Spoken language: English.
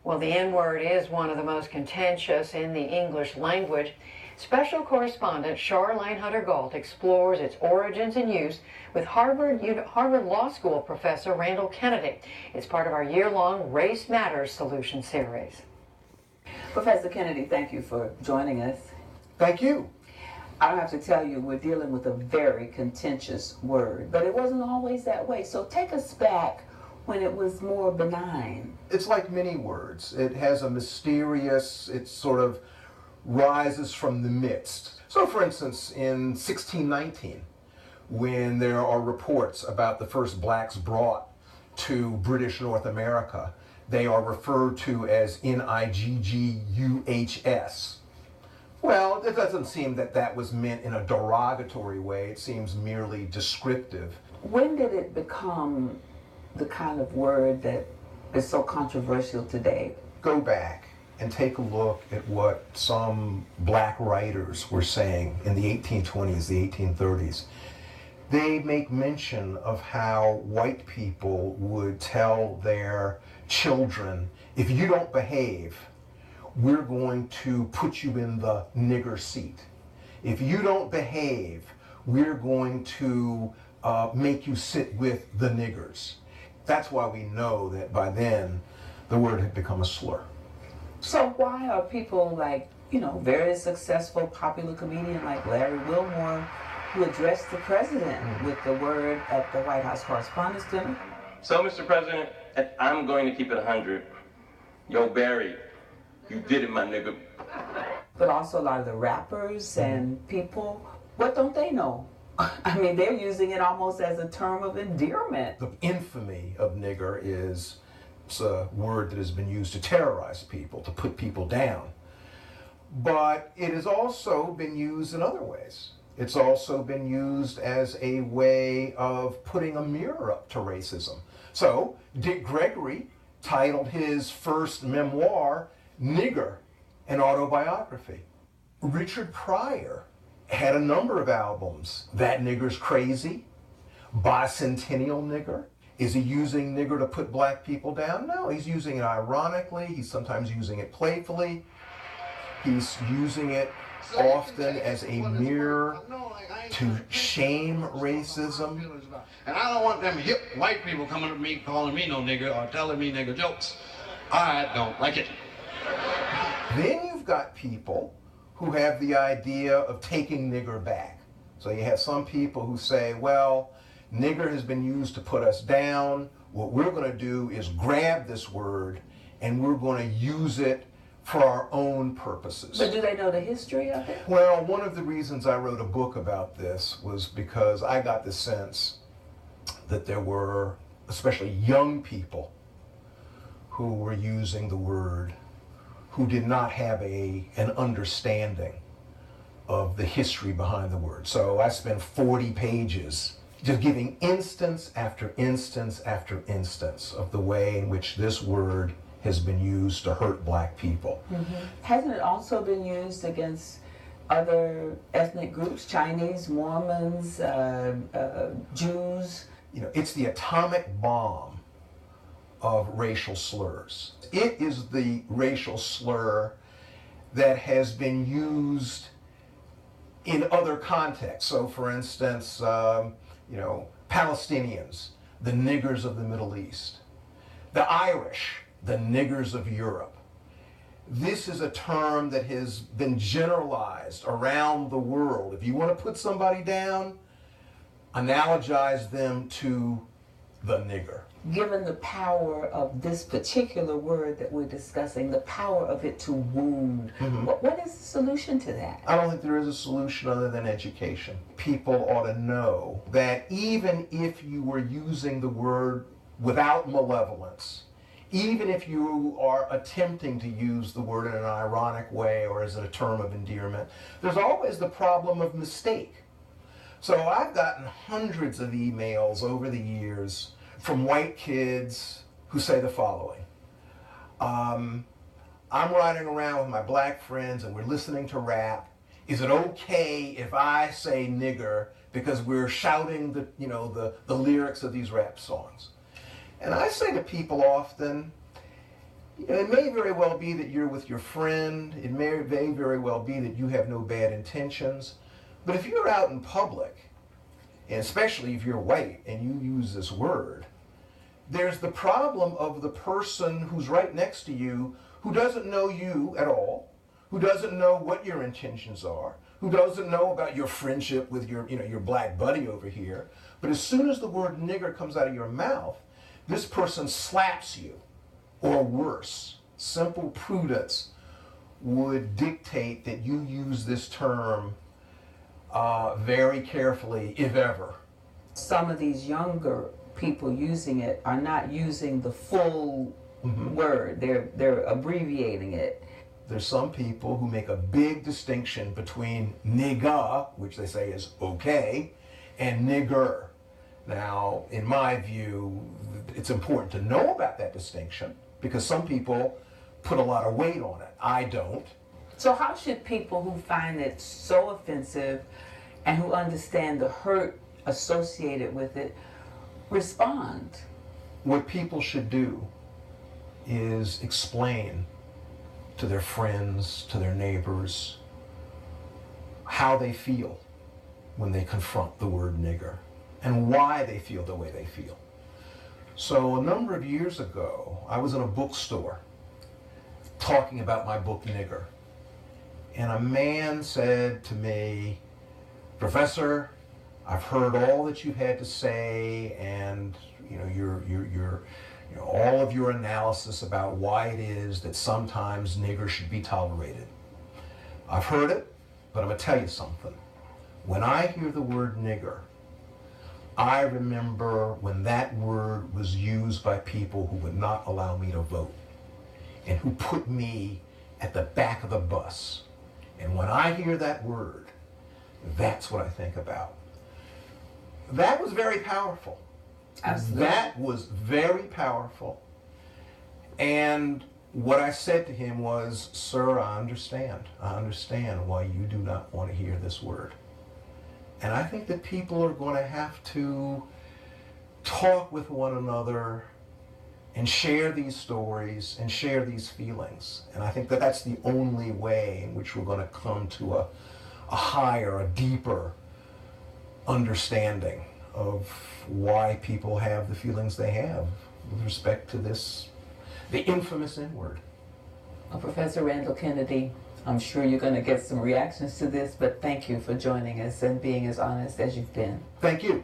Well, the N-word is one of the most contentious in the English language. Special correspondent Charlene Hunter-Gault explores its origins and use with Harvard Law School professor Randall Kennedy. It's part of our year-long Race Matters Solution series. Professor Kennedy, thank you for joining us. Thank you. I don't have to tell you, we're dealing with a very contentious word, but it wasn't always that way. So take us back when it was more benign. It's like many words. It has a mysterious, it sort of rises from the midst. So for instance, in 1619, when there are reports about the first blacks brought to British North America, they are referred to as Nigguhs. Well, it doesn't seem that that was meant in a derogatory way. It seems merely descriptive. When did it become the kind of word that is so controversial today? Go back and take a look at what some black writers were saying in the 1820s, the 1830s. They make mention of how white people would tell their children, if you don't behave, we're going to put you in the nigger seat. If you don't behave, we're going to make you sit with the niggers. That's why we know that by then the word had become a slur. So why are people like, very successful popular comedian like Larry Wilmore, who addressed the president with the word at the White House Correspondents' Dinner? So, Mr. President, I'm going to keep it 100. Yo, Barry, you did it, my nigga. But also a lot of the rappers and people, what don't they know? I mean, they're using it almost as a term of endearment. The infamy of nigger is a word that has been used to terrorize people, to put people down. But it has also been used in other ways. It's also been used as a way of putting a mirror up to racism. So Dick Gregory titled his first memoir, Nigger, an autobiography. Richard Pryor had a number of albums. That Nigger's Crazy, Bicentennial Nigger. Is he using nigger to put black people down? No, he's using it ironically. He's sometimes using it playfully. He's using it often as a mirror to shame racism. And I don't want them hip white people coming to me calling me no nigger or telling me nigger jokes. I don't like it. Then you've got people who have the idea of taking nigger back. So you have some people who say, well, nigger has been used to put us down. What we're going to do is grab this word and we're going to use it for our own purposes. But do they know the history of it? Well, one of the reasons I wrote a book about this was because I got the sense that there were, especially young people, who were using the word, who did not have an understanding of the history behind the word. So I spent 40 pages just giving instance after instance after instance of the way in which this word has been used to hurt black people. Mm-hmm. Hasn't it also been used against other ethnic groups, Chinese, Mormons, Jews? It's the atomic bomb of racial slurs. It is the racial slur that has been used in other contexts. So for instance, Palestinians, the niggers of the Middle East. The Irish, the niggers of Europe. This is a term that has been generalized around the world. If you want to put somebody down, analogize them to the nigger. Given the power of this particular word that we're discussing, the power of it to wound, what is the solution to that? I don't think there is a solution other than education. People ought to know that even if you were using the word without malevolence, even if you are attempting to use the word in an ironic way or as a term of endearment, there's always the problem of mistake. So I've gotten hundreds of emails over the years from white kids who say the following. I'm riding around with my black friends and we're listening to rap. Is it okay if I say nigger because we're shouting the lyrics of these rap songs? And I say to people often, It may very well be that you're with your friend. It may very well be that you have no bad intentions. But if you're out in public, and especially if you're white and you use this word, there's the problem of the person who's right next to you who doesn't know you at all, who doesn't know what your intentions are, who doesn't know about your friendship with your black buddy over here. But as soon as the word nigger comes out of your mouth, this person slaps you, or worse. Simple prudence would dictate that you use this term very carefully, if ever. Some of these younger people using it are not using the full word. They're abbreviating it. There's some people who make a big distinction between nigga, which they say is okay, and nigger. Now, in my view, it's important to know about that distinction because some people put a lot of weight on it. I don't. So how should people who find it so offensive and who understand the hurt associated with it respond? What people should do is explain to their friends, to their neighbors, how they feel when they confront the word nigger and why they feel the way they feel. So a number of years ago, I was in a bookstore talking about my book, Nigger. And a man said to me, "Professor, I've heard all that you've had to say, and all of your analysis about why it is that sometimes nigger should be tolerated. I've heard it, but I'm gonna tell you something. When I hear the word nigger, I remember when that word was used by people who would not allow me to vote and who put me at the back of the bus. And when I hear that word, that's what I think about." That was very powerful. Absolutely. That was very powerful. And what I said to him was, "Sir, I understand. I understand why you do not want to hear this word." And I think that people are going to have to talk with one another and share these stories and share these feelings. And I think that that's the only way in which we're going to come to a higher, a deeper understanding of why people have the feelings they have with respect to this, the infamous N-word. Well, Professor Randall Kennedy, I'm sure you're going to get some reactions to this, but thank you for joining us and being as honest as you've been. Thank you.